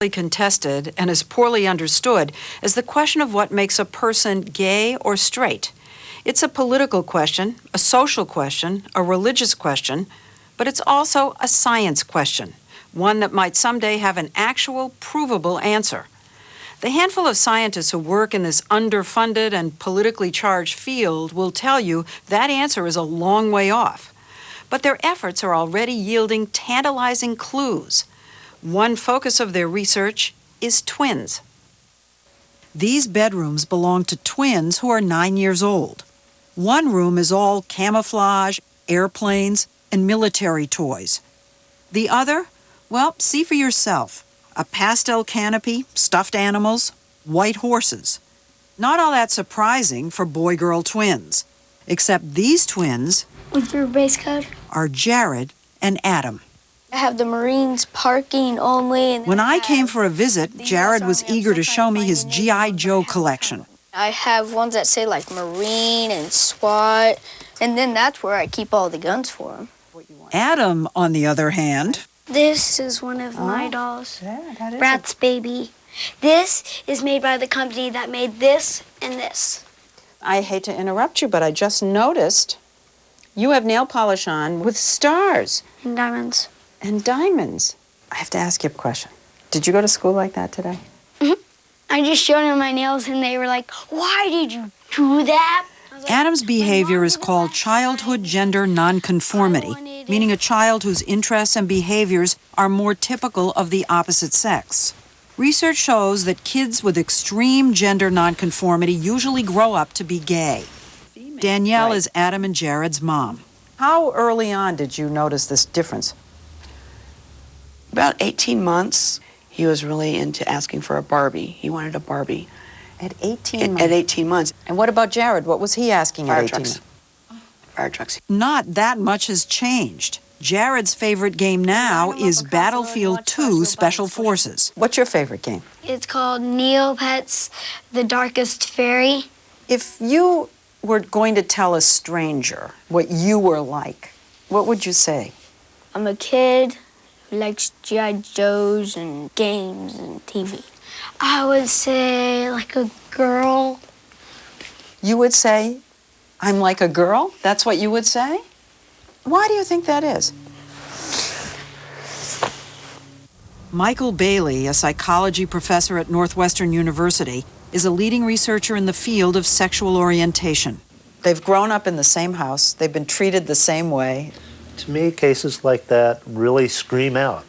contested and is poorly understood as the question of what makes a person gay or straight. It's a political question, a social question, a religious question, but it's also a science question, one that might someday have an actual, provable answer. The handful of scientists who work in this underfunded and politically charged field will tell you that answer is a long way off. But their efforts are already yielding tantalizing clues. One focus of their research is twins. These bedrooms belong to twins who are 9 years old. One room is all camouflage, airplanes, and military toys. The other, well, see for yourself. A pastel canopy, stuffed animals, white horses. Not all that surprising for boy-girl twins. Except these twins What's your base code? Are Jared and Adam. I have the Marines parking only. And when I came for a visit, Jared was eager to show me his G.I. Joe collection. I have ones that say like Marine and SWAT, and then that's where I keep all the guns for them. Adam, on the other hand... This is one of my dolls, Yeah, that is Brat's baby. This is made by the company that made this and this. I hate to interrupt you, but I just noticed you have nail polish on with stars. And diamonds. And diamonds. I have to ask you a question. Did you go to school like that today? I just showed them my nails, and they were like, "Why did you do that?" Like, Adam's behavior is called childhood gender nonconformity, meaning a child whose interests and behaviors are more typical of the opposite sex. Research shows that kids with extreme gender nonconformity usually grow up to be gay. Danielle is Adam and Jared's mom. How early on did you notice this difference? About 18 months, he was really into asking for a Barbie. He wanted a Barbie. At 18 months? At 18 months. And what about Jared? What was he asking at 18 trucks. months? Fire trucks. Not that much has changed. Jared's favorite game now is Battlefield 2 Special Forces. What's your favorite game? It's called Neopets, the Darkest Fairy. If you were going to tell a stranger what you were like, what would you say? I'm a kid who likes G.I. Joes and games and TV. I would say like a girl. You would say, I'm like a girl? That's what you would say? Why do you think that is? Michael Bailey, a psychology professor at Northwestern University, is a leading researcher in the field of sexual orientation. They've grown up in the same house. They've been treated the same way. To me, cases like that really scream out,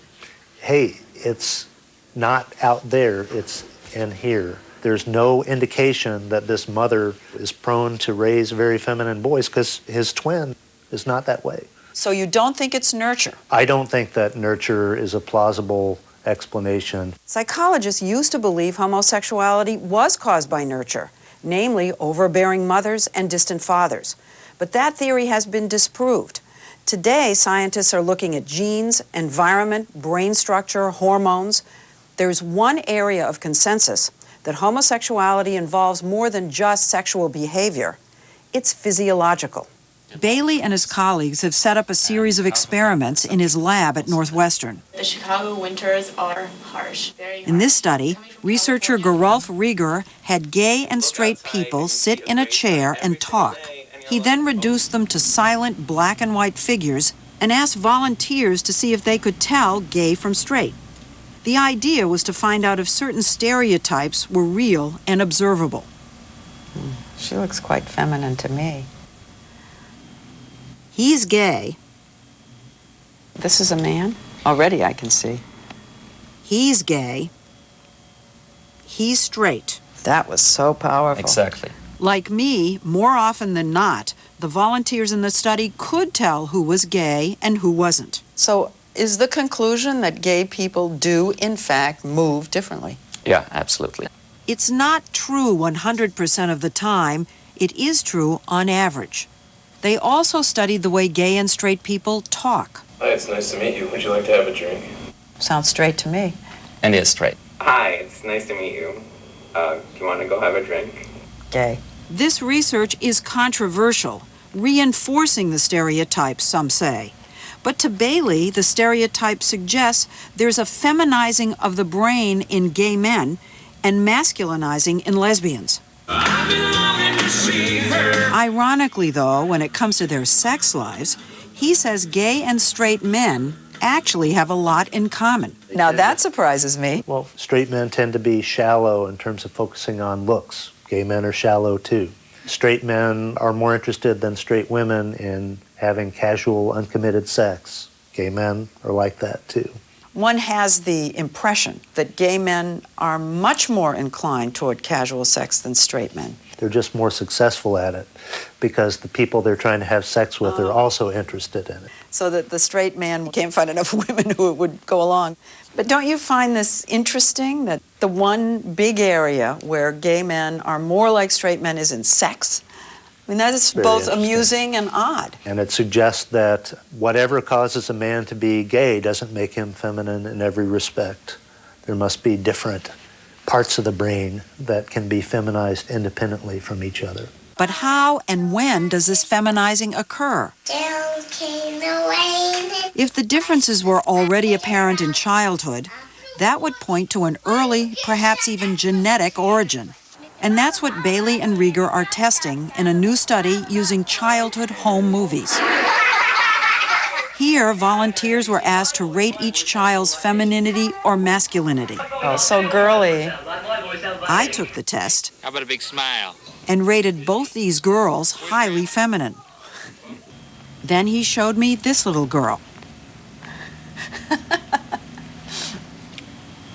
hey, it's not out there, it's in here. There's no indication that this mother is prone to raise very feminine boys because his twin is not that way. So you don't think it's nurture? I don't think that nurture is a plausible explanation. Psychologists used to believe homosexuality was caused by nurture, namely overbearing mothers and distant fathers. But that theory has been disproved. Today, scientists are looking at genes, environment, brain structure, hormones. There's one area of consensus that homosexuality involves more than just sexual behavior. It's physiological. Bailey and his colleagues have set up a series of experiments in his lab at Northwestern. The Chicago winters are harsh. In this study, researcher Gerulf Rieger had gay and straight people sit in a chair and talk. He then reduced them to silent black and white figures and asked volunteers to see if they could tell gay from straight. The idea was to find out if certain stereotypes were real and observable. She looks quite feminine to me. He's gay. This is a man? Already I can see. He's gay. He's straight. That was so powerful. Exactly. Like me, more often than not, the volunteers in the study could tell who was gay and who wasn't. So is the conclusion that gay people do, in fact, move differently? Yeah, absolutely. It's not true 100% of the time. It is true on average. They also studied the way gay and straight people talk. Hi, it's nice to meet you. Would you like to have a drink? Sounds straight to me. And he is straight. Hi, it's nice to meet you. Do you want to go have a drink? Gay. This research is controversial, reinforcing the stereotypes, some say. But to Bailey, the stereotype suggests there's a feminizing of the brain in gay men and masculinizing in lesbians. Ironically, though, when it comes to their sex lives, he says gay and straight men actually have a lot in common. Now that surprises me. Well, straight men tend to be shallow in terms of focusing on looks. Gay men are shallow too. Straight men are more interested than straight women in having casual, uncommitted sex. Gay men are like that too. One has the impression that gay men are much more inclined toward casual sex than straight men. They're just more successful at it because the people they're trying to have sex with are also interested in it. So that the straight man can't find enough women who would go along. But don't you find this interesting, that the one big area where gay men are more like straight men is in sex? I mean, that is Very both interesting. amusing and odd. And it suggests that whatever causes a man to be gay doesn't make him feminine in every respect. There must be different parts of the brain that can be feminized independently from each other. But how and when does this feminizing occur? If the differences were already apparent in childhood, that would point to an early, perhaps even genetic origin. And that's what Bailey and Rieger are testing in a new study using childhood home movies. Here, volunteers were asked to rate each child's femininity or masculinity. Oh, so girly. I took the test How about a big smile? and rated both these girls highly feminine. Then he showed me this little girl.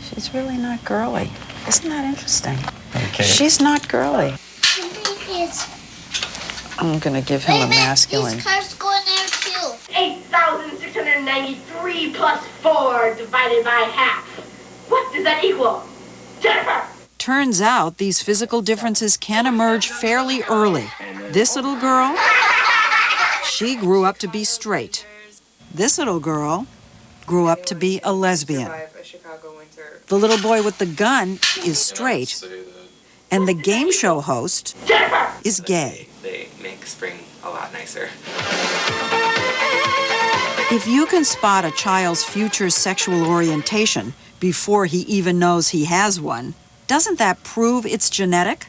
She's really not girly. Isn't that interesting? Okay. She's not girly. I'm going to give him a masculine. These cars go in there too. 8,693 plus 4 divided by half. What does that equal? Jennifer! Turns out these physical differences can emerge fairly early. This little girl, she grew up to be straight. This little girl grew up to be a lesbian. The little boy with the gun is straight, and the game show host is gay. They make spring a lot nicer. If you can spot a child's future sexual orientation before he even knows he has one, doesn't that prove it's genetic?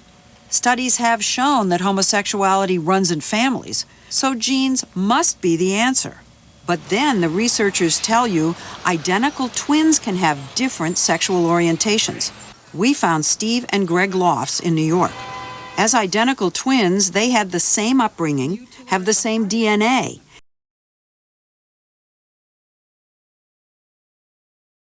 Studies have shown that homosexuality runs in families, so genes must be the answer. But then the researchers tell you identical twins can have different sexual orientations. We found Steve and Greg Lofts in New York. As identical twins, they had the same upbringing, have the same DNA,